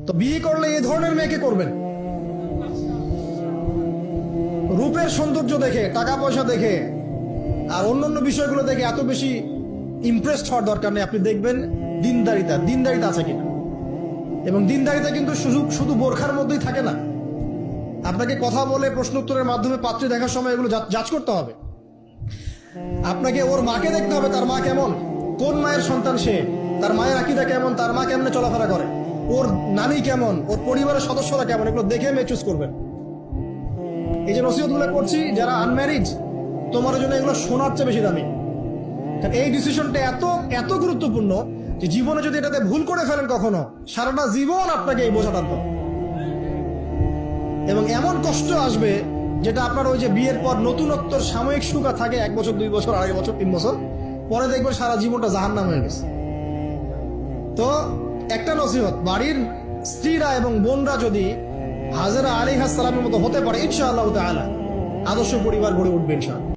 তো বিয়ে করলে এই ধরনের মেয়েকে করবেন। রূপের সৌন্দর্য দেখে, টাকা পয়সা দেখে আর অন্যান্য বিষয়গুলো দেখে এত বেশি ইমপ্রেসড হওয়ার দরকার নেই। আপনি দেখবেন দিনদারিতা আছে কিনা। এবং দিনদারিতা কিন্তু শুধু বোরখার মধ্যেই থাকে না। আপনাকে কথা বলে প্রশ্ন উত্তরের মাধ্যমে পাত্রী দেখার সময় এগুলো যাচ করতে হবে। আপনাকে ওর মাকে দেখতে হবে, তার মা কেমন, কোন মায়ের সন্তান সে, তার মায়ের আকীদা কেমন, তার মা কেমনে চলাফেরা করে, ওর নানি কেমন, ওর পরিবারের সদস্যরা কেমন, এগুলো দেখে মেয়ে চুজ করবেন। এই যে নসিহতগুলো করছি, যারা আনম্যারিড, তোমার জন্য এগুলো শোনার চেয়ে বেশি দামি। কারণ এই ডিসিশনটা এত গুরুত্বপূর্ণ যে জীবনে যদি এটাতে ভুল করে ফেলেন কখনো, সারাটা জীবন আপনাকে এই বোঝা টানতে হবে। এবং এমন কষ্ট আসবে যেটা আপনার ওই যে বিয়ের পর নতুনত্বর সাময়িক সুখ থাকে 1 বছর 2 বছর 2.5 বছর 3 বছর পরে দেখবেন সারা জীবনটা জাহান্নাম হয়ে গেছে। তো একটা নসিহত, বাড়ির স্ত্রীরা এবং বোনরা যদি হাজেরা আলাইহিস সালামের মতো হতে পারে, ইনশাআল্লাহ তাআলা আদর্শ পরিবার গড়ে উঠবে ইনশাআল্লাহ।